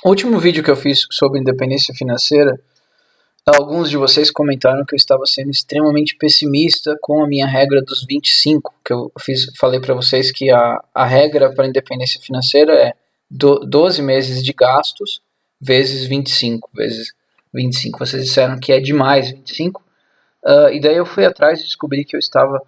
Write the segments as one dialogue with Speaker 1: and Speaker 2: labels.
Speaker 1: O último vídeo que eu fiz sobre independência financeira, alguns de vocês comentaram que eu estava sendo extremamente pessimista com a minha regra dos 25, que eu falei para vocês que a regra para a independência financeira é 12 meses de gastos vezes 25, vezes 25. Vocês disseram que é demais 25, e daí eu fui atrás e descobri que eu estava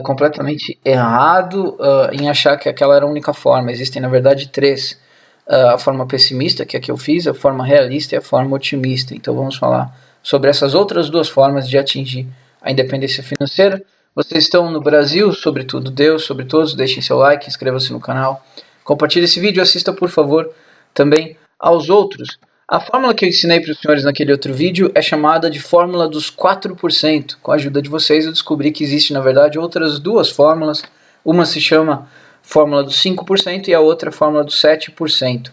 Speaker 1: completamente errado em achar que aquela era a única forma. Existem, na verdade, três. A forma pessimista, que é a que eu fiz, a forma realista e a forma otimista. Então vamos falar sobre essas outras duas formas de atingir a independência financeira. Vocês estão no Brasil, sobretudo Deus, sobre todos, deixem seu like, inscreva-se no canal, compartilhe esse vídeo, assista por favor também aos outros. A fórmula que eu ensinei para os senhores naquele outro vídeo é chamada de fórmula dos 4%. Com a ajuda de vocês eu descobri que existe na verdade outras duas fórmulas. Uma se chama fórmula dos 5% e a outra fórmula dos 7%.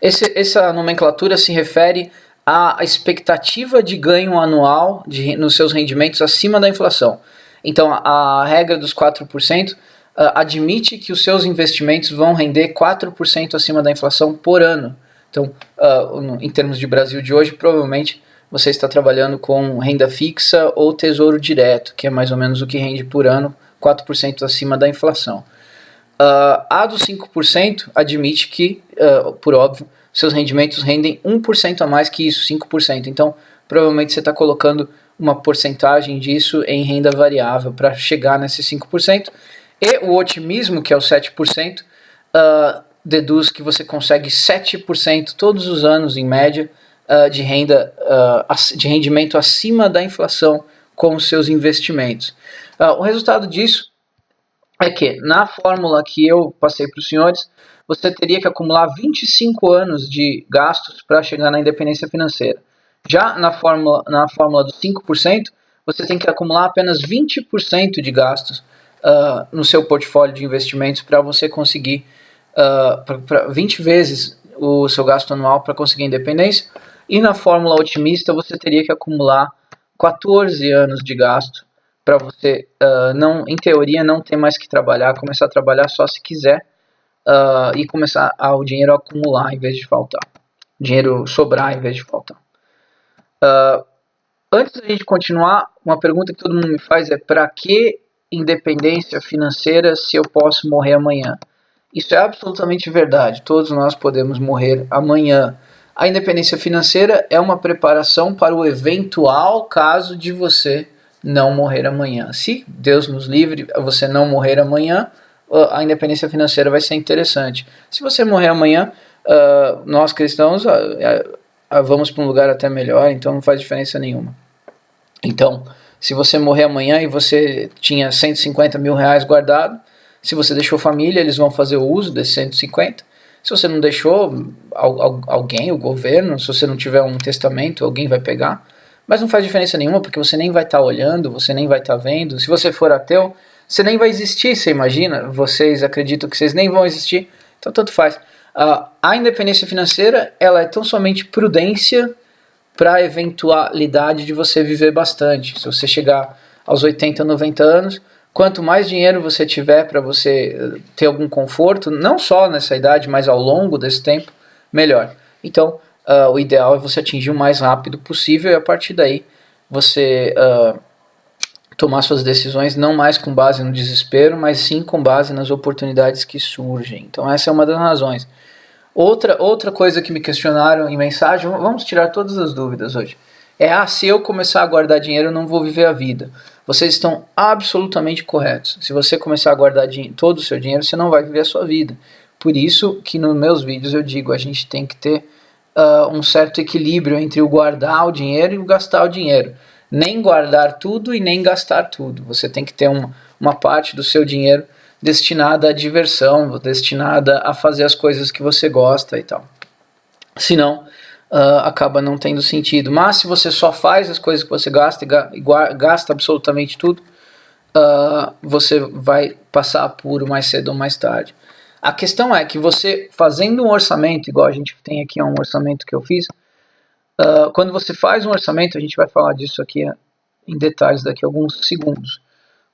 Speaker 1: Essa nomenclatura se refere à expectativa de ganho anual nos seus rendimentos acima da inflação. Então a regra dos 4% admite que os seus investimentos vão render 4% acima da inflação por ano. Então, em termos de Brasil de hoje, provavelmente você está trabalhando com renda fixa ou tesouro direto, que é mais ou menos o que rende por ano, 4% acima da inflação. A dos 5% admite que, por óbvio, seus rendimentos rendem 1% a mais que isso, 5%. Então, provavelmente você está colocando uma porcentagem disso em renda variável para chegar nesses 5%. E o otimismo, que é o 7%, deduz que você consegue 7% todos os anos, em média, de rendimento acima da inflação com os seus investimentos. O resultado disso é que, na fórmula que eu passei para os senhores, você teria que acumular 25 anos de gastos para chegar na independência financeira. Já na fórmula dos 5%, você tem que acumular apenas 20% de gastos no seu portfólio de investimentos para você conseguir 20 vezes o seu gasto anual para conseguir independência. E na fórmula otimista você teria que acumular 14 anos de gasto para você, em teoria, não ter mais que trabalhar, começar a trabalhar só se quiser e começar o dinheiro a acumular em vez de faltar, o dinheiro sobrar em vez de faltar. Antes da gente continuar, uma pergunta que todo mundo me faz é: para que independência financeira se eu posso morrer amanhã? Isso é absolutamente verdade, todos nós podemos morrer amanhã. A independência financeira é uma preparação para o eventual caso de você não morrer amanhã. Se Deus nos livre, você não morrer amanhã, a independência financeira vai ser interessante. Se você morrer amanhã, nós cristãos vamos para um lugar até melhor, então não faz diferença nenhuma. Então, se você morrer amanhã e você tinha 150 mil reais guardado, se você deixou família, eles vão fazer o uso desses 150. Se você não deixou, alguém, o governo, se você não tiver um testamento, alguém vai pegar. Mas não faz diferença nenhuma, porque você nem vai estar olhando, você nem vai estar vendo. Se você for ateu, você nem vai existir, você imagina? Vocês acreditam que vocês nem vão existir, então tanto faz. A independência financeira, ela é tão somente prudência para a eventualidade de você viver bastante. Se você chegar aos 80, 90 anos, quanto mais dinheiro você tiver para você ter algum conforto, não só nessa idade, mas ao longo desse tempo, melhor. Então, o ideal é você atingir o mais rápido possível e a partir daí você tomar suas decisões não mais com base no desespero, mas sim com base nas oportunidades que surgem. Então essa é uma das razões. Outra coisa que me questionaram em mensagem, vamos tirar todas as dúvidas hoje, se eu começar a guardar dinheiro eu não vou viver a vida. Vocês estão absolutamente corretos. Se você começar a guardar todo o seu dinheiro, você não vai viver a sua vida. Por isso que nos meus vídeos eu digo, a gente tem que ter um certo equilíbrio entre o guardar o dinheiro e o gastar o dinheiro. Nem guardar tudo e nem gastar tudo. Você tem que ter uma parte do seu dinheiro destinada à diversão, destinada a fazer as coisas que você gosta e tal. Senão, acaba não tendo sentido. Mas se você só faz as coisas que você gasta e gasta absolutamente tudo, você vai passar apuro mais cedo ou mais tarde. A questão é que você, fazendo um orçamento, igual a gente tem aqui um orçamento que eu fiz, quando você faz um orçamento, a gente vai falar disso aqui em detalhes daqui a alguns segundos.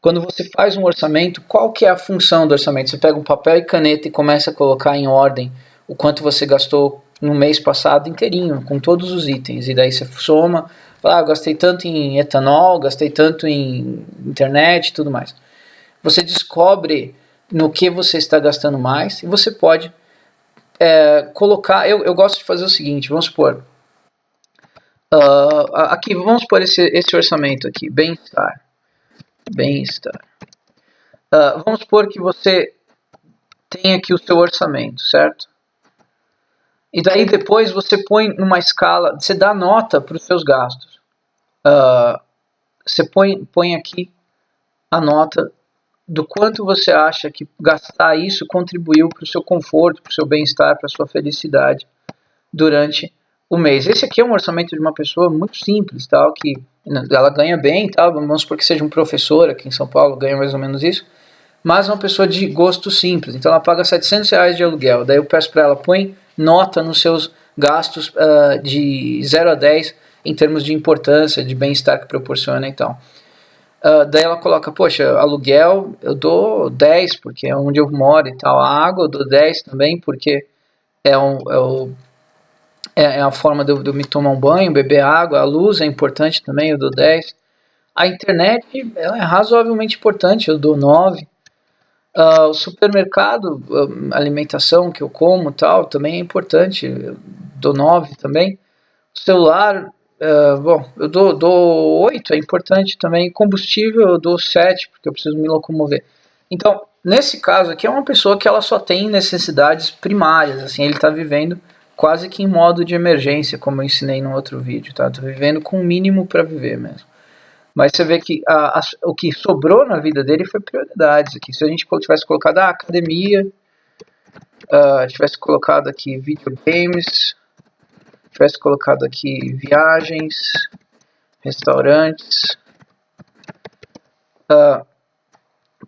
Speaker 1: Quando você faz um orçamento, qual que é a função do orçamento? Você pega um papel e caneta e começa a colocar em ordem o quanto você gastou no mês passado inteirinho, com todos os itens, e daí você soma, fala, gastei tanto em etanol, gastei tanto em internet e tudo mais. Você descobre no que você está gastando mais, e você pode colocar, eu gosto de fazer o seguinte, vamos supor, aqui, vamos supor esse orçamento aqui, bem-estar, vamos supor que você tem aqui o seu orçamento, certo? E daí depois você põe numa escala, você dá nota para os seus gastos. Você põe aqui a nota do quanto você acha que gastar isso contribuiu para o seu conforto, para o seu bem-estar, para a sua felicidade durante o mês. Esse aqui é um orçamento de uma pessoa muito simples, tal, que ela ganha bem, tal, vamos supor que seja um professor aqui em São Paulo, ganha mais ou menos isso, mas uma pessoa de gosto simples, então ela paga R$700 de aluguel, daí eu peço para ela, põe nota nos seus gastos de 0 a 10 em termos de importância, de bem-estar que proporciona e tal. Daí ela coloca, poxa, aluguel eu dou 10 porque é onde eu moro e tal, a água eu dou 10 também porque é a forma de eu me tomar um banho, beber água, a luz é importante também, eu dou 10. A internet ela é razoavelmente importante, eu dou 9. O supermercado, a alimentação que eu como tal, também é importante, eu dou 9 também. O celular, eu dou 8, é importante também. Combustível eu dou 7, porque eu preciso me locomover. Então, nesse caso aqui é uma pessoa que ela só tem necessidades primárias, assim, ele está vivendo quase que em modo de emergência, como eu ensinei no outro vídeo, tá? Tô vivendo com o mínimo para viver mesmo. Mas você vê que o que sobrou na vida dele foi prioridades aqui. Se a gente tivesse colocado a academia, tivesse colocado aqui videogames, tivesse colocado aqui viagens, restaurantes,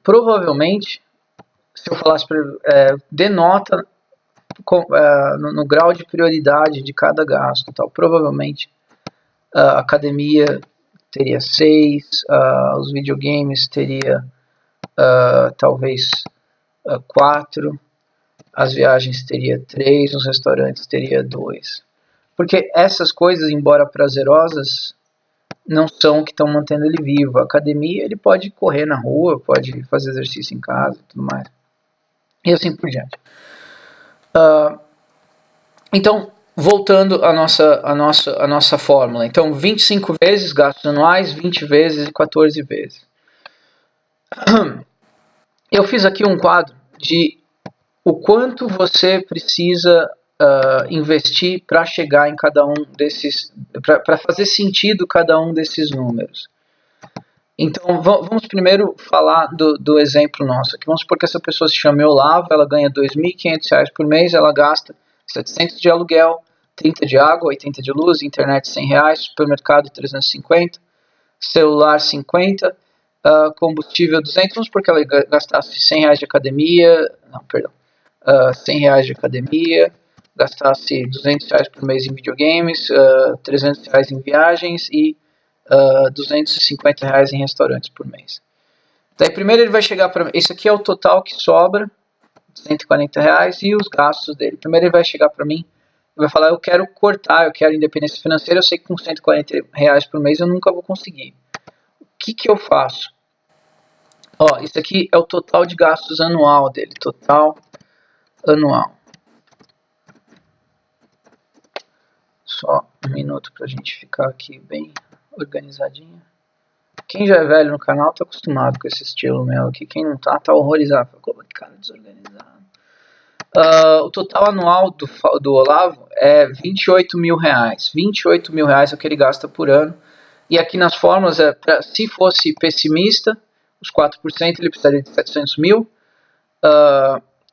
Speaker 1: provavelmente, se eu falasse para dê nota no grau de prioridade de cada gasto, tal, provavelmente a academia teria 6, os videogames teria talvez 4, as viagens teria 3, os restaurantes teria 2. Porque essas coisas, embora prazerosas, não são o que estão mantendo ele vivo. A academia, ele pode correr na rua, pode fazer exercício em casa e tudo mais. E assim por diante. Então, voltando à nossa fórmula. Então, 25 vezes gastos anuais, 20 vezes e 14 vezes. Eu fiz aqui um quadro de o quanto você precisa investir para chegar em cada um desses, para fazer sentido cada um desses números. Então, vamos primeiro falar do exemplo nosso aqui. Vamos supor que essa pessoa se chama Olavo, ela ganha R$2.500 por mês, ela gasta 700 de aluguel, 30 de água, 80 de luz, internet R$100, supermercado 350, celular 50, combustível 200, vamos supor que ela gastasse R$100 de academia, R$100 de academia, gastasse R$200 por mês em videogames, R$300 em viagens e R$250 em restaurantes por mês. Daí primeiro ele vai chegar para... Esse aqui é o total que sobra, R$140, e os gastos dele. Primeiro ele vai chegar para mim e vai falar, eu quero cortar, eu quero independência financeira, eu sei que com R$140 por mês eu nunca vou conseguir. O que eu faço? Isso aqui é o total de gastos anual dele, total anual. Só um minuto para a gente ficar aqui bem organizadinho. Quem já é velho no canal tá acostumado com esse estilo meu aqui. Quem não tá horrorizado. Como que cara desorganizado. O total anual do Olavo é R$28.000. R$28.000 é o que ele gasta por ano. E aqui nas fórmulas, se fosse pessimista, os 4% ele precisaria de 700 mil.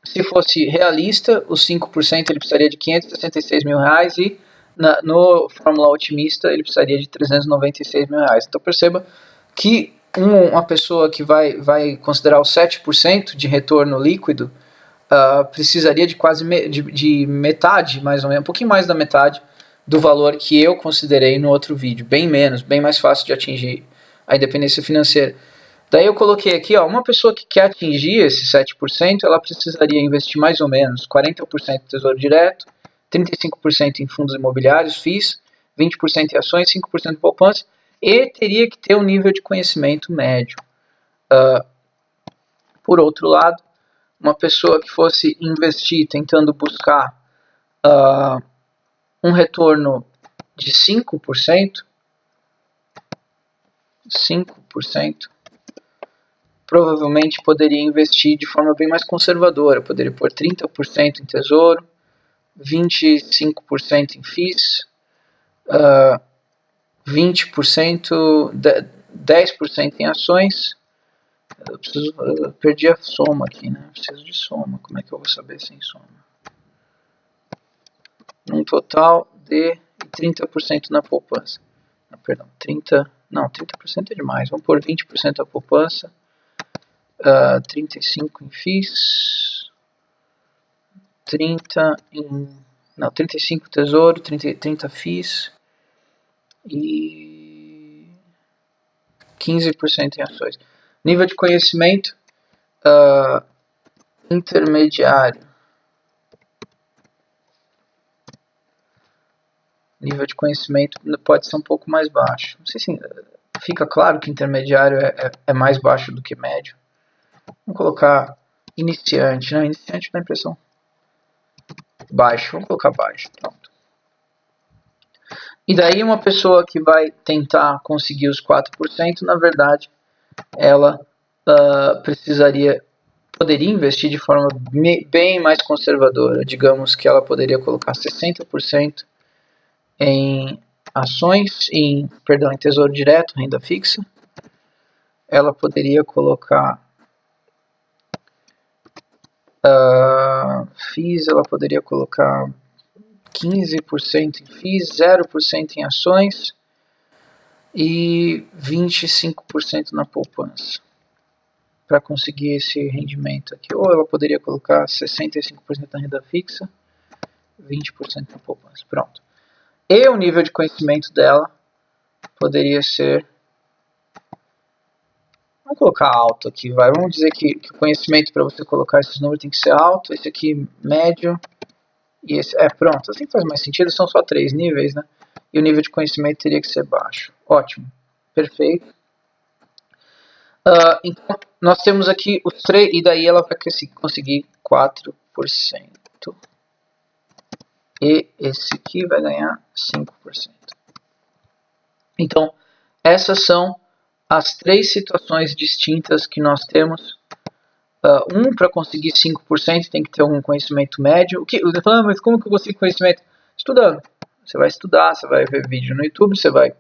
Speaker 1: Se fosse realista, os 5% ele precisaria de R$566.000. E no Fórmula Otimista ele precisaria de R$396.000. Então perceba que uma pessoa que vai considerar os 7% de retorno líquido precisaria de quase de metade, mais ou menos, um pouquinho mais da metade do valor que eu considerei no outro vídeo. Bem menos, bem mais fácil de atingir a independência financeira. Daí eu coloquei aqui, ó, uma pessoa que quer atingir esse 7%, ela precisaria investir mais ou menos 40% em tesouro direto, 35% em fundos imobiliários, FIIs, 20% em ações, 5% em poupança, e teria que ter um nível de conhecimento médio. Por outro lado, uma pessoa que fosse investir tentando buscar um retorno de 5%, provavelmente poderia investir de forma bem mais conservadora, poderia pôr 30% em tesouro, 25% em FIIs, 20%, 10% em ações. Eu perdi a soma aqui, né? Preciso de soma. Como é que eu vou saber sem soma? Num total de 30% na poupança. Perdão, 30% é demais. Vamos pôr 20% na poupança, 35% em FIIs, 35% tesouro, 30% FIIs e 15% em ações. Nível de conhecimento intermediário. Nível de conhecimento pode ser um pouco mais baixo. Não sei se fica claro que intermediário é mais baixo do que médio. Vamos colocar iniciante. Não, iniciante dá impressão. Baixo. Vamos colocar baixo. Pronto. E daí uma pessoa que vai tentar conseguir os 4%, na verdade, ela poderia investir de forma bem mais conservadora. Digamos que ela poderia colocar 60% em ações, em tesouro direto, renda fixa. Ela poderia colocar FIIs, ela poderia colocar 15% em FIIs, 0% em ações e 25% na poupança para conseguir esse rendimento aqui. Ou ela poderia colocar 65% na renda fixa, 20% na poupança. Pronto. E o nível de conhecimento dela poderia ser... Vamos colocar alto aqui, vai. Vamos dizer que o conhecimento para você colocar esses números tem que ser alto. Esse aqui, médio. E esse... pronto. Assim faz mais sentido. São só 3 níveis, né? E o nível de conhecimento teria que ser baixo. Ótimo. Perfeito. Então, nós temos aqui os 3... E daí ela vai conseguir 4%. E esse aqui vai ganhar 5%. Então, essas são as 3 situações distintas que nós temos. Para conseguir 5% tem que ter algum conhecimento médio. Mas como que eu consigo conhecimento? Estudando. Você vai estudar, você vai ver vídeo no YouTube, você vai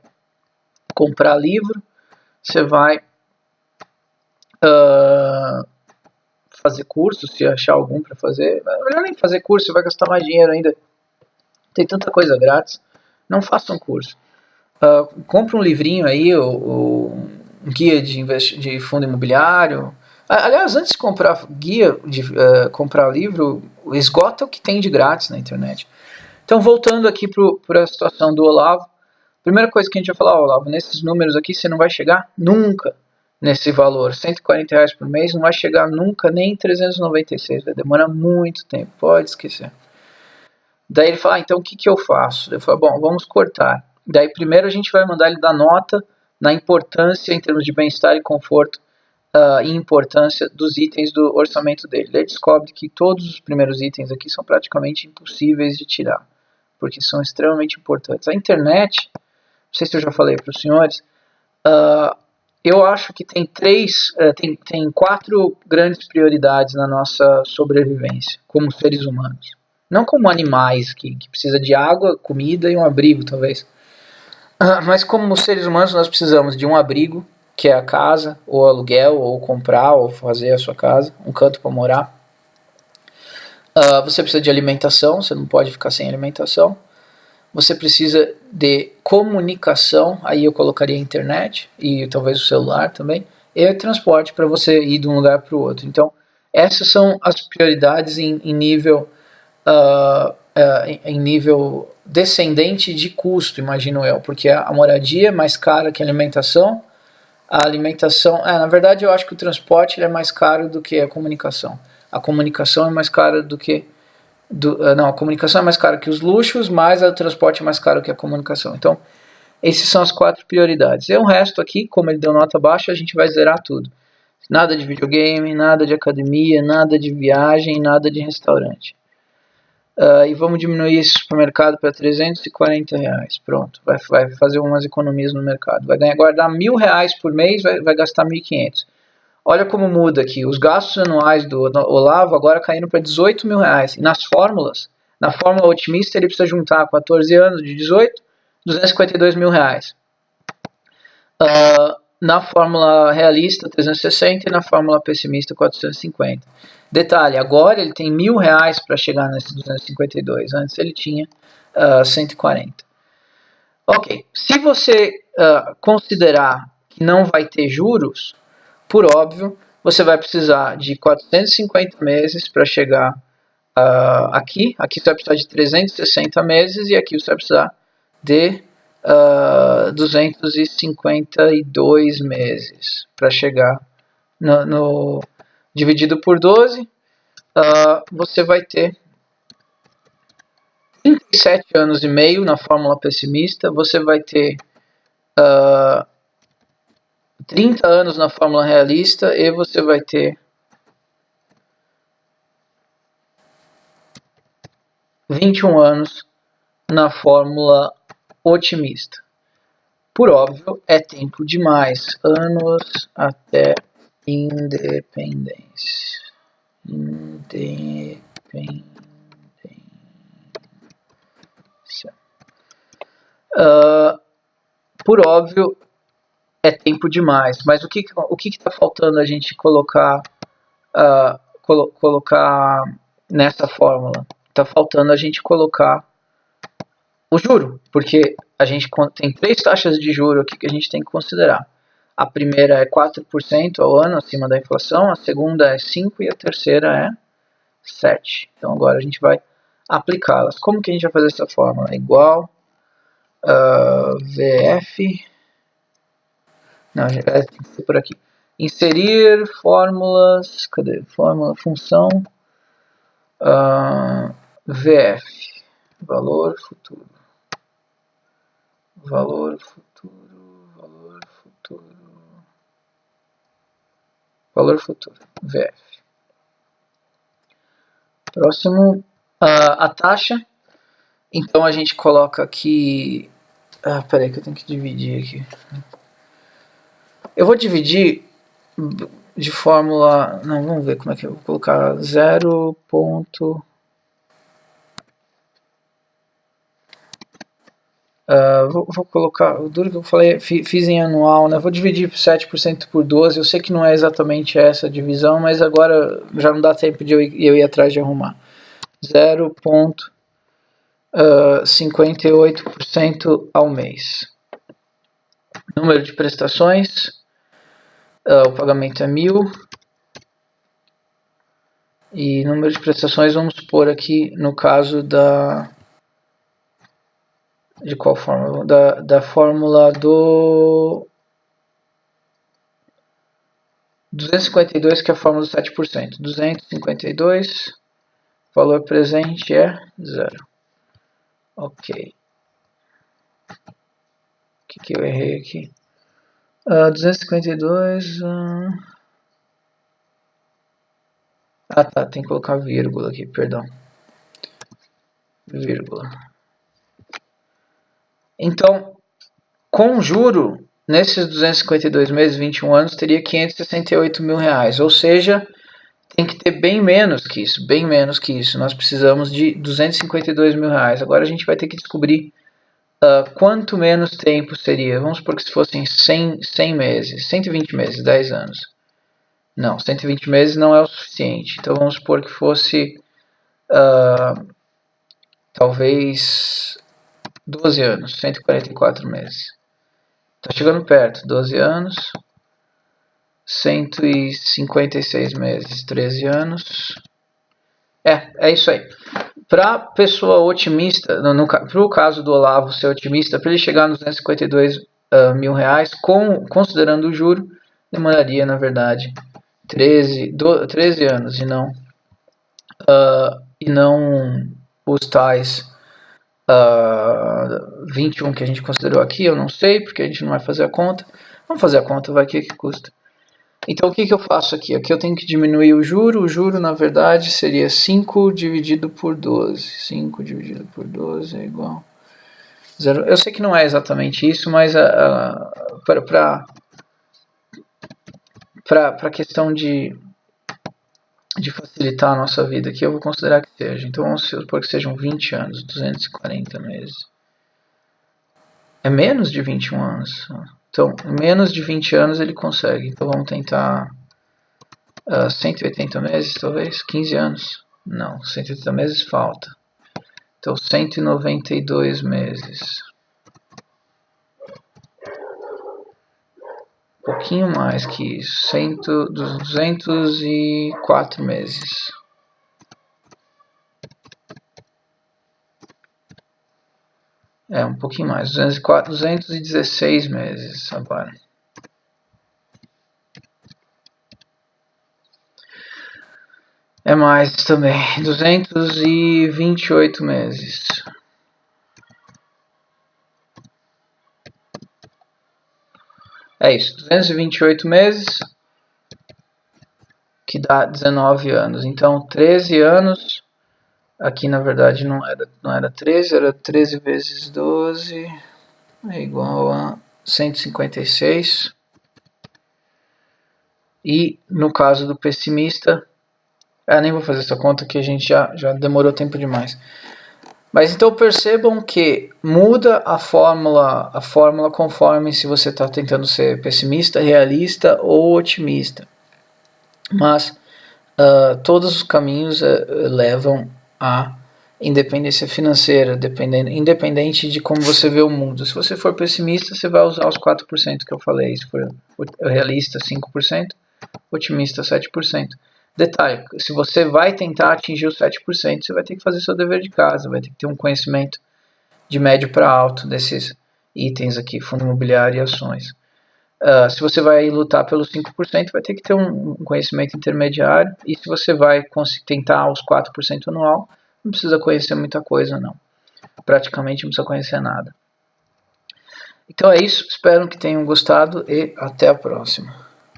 Speaker 1: comprar livro, você vai fazer curso, se achar algum para fazer. Melhor nem fazer curso, você vai gastar mais dinheiro ainda. Tem tanta coisa grátis. Não faça um curso. Compre um livrinho aí, um guia de fundo imobiliário. Aliás, antes de comprar guia, comprar livro, esgota o que tem de grátis na internet. Então, voltando aqui para a situação do Olavo. Primeira coisa que a gente vai falar, Olavo, nesses números aqui você não vai chegar nunca nesse valor. R$140 por mês não vai chegar nunca nem em 396. Vai demorar muito tempo, pode esquecer. Daí ele fala, então o que eu faço? Eu falo, bom, vamos cortar. Daí primeiro a gente vai mandar ele dar nota na importância em termos de bem-estar e conforto e importância dos itens do orçamento dele. Ele descobre que todos os primeiros itens aqui são praticamente impossíveis de tirar, porque são extremamente importantes. A internet, não sei se eu já falei para os senhores, eu acho que tem 4 grandes prioridades na nossa sobrevivência como seres humanos. Não como animais que precisa de água, comida e um abrigo, talvez. Mas como seres humanos nós precisamos de um abrigo, que é a casa, ou aluguel, ou comprar, ou fazer a sua casa, um canto para morar. Você precisa de alimentação, você não pode ficar sem alimentação. Você precisa de comunicação, aí eu colocaria a internet, e talvez o celular também, e transporte para você ir de um lugar para o outro. Então, essas são as prioridades em nível descendente de custo, imagino eu, porque a moradia é mais cara que a alimentação, A alimentação, na verdade eu acho que o transporte ele é mais caro do que a comunicação. A comunicação é mais cara do que não, a comunicação é mais cara que os luxos, mas o transporte é mais caro que a comunicação. Então, essas são as 4 prioridades. E o resto aqui, como ele deu nota baixa, a gente vai zerar tudo. Nada de videogame, nada de academia, nada de viagem, nada de restaurante. E vamos diminuir esse supermercado para R$340. Pronto, vai fazer umas economias no mercado. Vai guardar R$1.000 por mês, vai gastar R$1.500. Olha como muda aqui. Os gastos anuais do Olavo agora caíram para R$18.000. E nas fórmulas, na fórmula otimista, ele precisa juntar 14 anos de 18, R$252.000. Na fórmula realista, 360, e na fórmula pessimista, 450. Detalhe, agora ele tem R$1.000 para chegar nesse 252. Antes ele tinha 140. Ok, se você considerar que não vai ter juros, por óbvio, você vai precisar de 450 meses para chegar aqui. Aqui você vai precisar de 360 meses e aqui você vai precisar de 252 meses para chegar dividido por 12, você vai ter 37 anos e meio na fórmula pessimista, você vai ter 30 anos na fórmula realista e você vai ter 21 anos na fórmula otimista. Por óbvio, é tempo demais. Anos até independência. Por óbvio, é tempo demais. Mas o que está faltando a gente colocar nessa fórmula? Está faltando a gente colocar o juro, porque a gente tem 3 taxas de juro aqui que a gente tem que considerar. A primeira é 4% ao ano, acima da inflação, a segunda é 5% e a terceira é 7%. Então agora a gente vai aplicá-las. Como que a gente vai fazer essa fórmula? É igual VF... Não, tem que ser por aqui. Inserir fórmulas... Cadê? Fórmula, função... VF. Valor futuro. Valor futuro, valor futuro, valor futuro, VF. Próximo, a taxa. Então a gente coloca aqui... peraí que eu tenho que dividir aqui. Eu vou dividir de fórmula... Não, vamos ver como é que eu vou colocar 0. Vou colocar, o duro que eu falei, fiz em anual, né? Vou dividir 7% por 12, eu sei que não é exatamente essa divisão, mas agora já não dá tempo de eu ir atrás de arrumar. 0,58% ao mês. Número de prestações, o pagamento é 1.000. E número de prestações, vamos pôr aqui no caso de qual fórmula? Da fórmula do 252, que é a fórmula do 7%. 252, valor presente é 0. Ok. O que eu errei aqui? 252... tá, tem que colocar vírgula aqui, perdão. Vírgula. Então, com juro, nesses 252 meses, 21 anos, teria R$568.000. Ou seja, tem que ter bem menos que isso, bem menos que isso. Nós precisamos de R$252.000. Agora a gente vai ter que descobrir quanto menos tempo seria. Vamos supor que se fossem 100 meses, 120 meses, 10 anos. Não, 120 meses não é o suficiente. Então vamos supor que fosse talvez 12 anos, 144 meses. Tá chegando perto, 12 anos, 156 meses, 13 anos. É isso aí. Para pessoa otimista, para o caso do Olavo ser otimista, para ele chegar nos 252 R$ 1.000, considerando o juro, demoraria, na verdade, 13 anos e não os tais 21 que a gente considerou aqui. Eu não sei, porque a gente não vai fazer a conta. Vamos fazer a conta, vai, que custa. Então, o que eu faço aqui? Aqui eu tenho que diminuir o juro, na verdade, seria 5 dividido por 12. 5 dividido por 12 é igual... 0. Eu sei que não é exatamente isso, mas para a questão de facilitar a nossa vida aqui, eu vou considerar que seja. Então, vamos supor que sejam 20 anos, 240 meses. É menos de 21 anos. Então, menos de 20 anos ele consegue. Então, vamos tentar 180 meses, talvez? 15 anos? Não, 180 meses falta. Então, 192 meses. Um pouquinho mais que isso. 204 meses. Um pouquinho mais. 216 meses agora. É mais também. 228 meses. É isso. 228 meses. Que dá 19 anos. Então, 13 anos. Aqui, na verdade, não era 13. Era 13 vezes 12. É igual a 156. E, no caso do pessimista... nem vou fazer essa conta que a gente já demorou tempo demais. Mas então percebam que muda a fórmula conforme se você está tentando ser pessimista, realista ou otimista. Mas todos os caminhos levam à independência financeira, independente de como você vê o mundo. Se você for pessimista, você vai usar os 4% que eu falei. Se for realista, 5%, otimista, 7%. Detalhe, se você vai tentar atingir os 7%, você vai ter que fazer seu dever de casa, vai ter que ter um conhecimento de médio para alto desses itens aqui, fundo imobiliário e ações. Se você vai lutar pelos 5%, vai ter que ter um conhecimento intermediário, e se você vai tentar os 4% anual, não precisa conhecer muita coisa, não. Praticamente não precisa conhecer nada. Então é isso, espero que tenham gostado e até a próxima.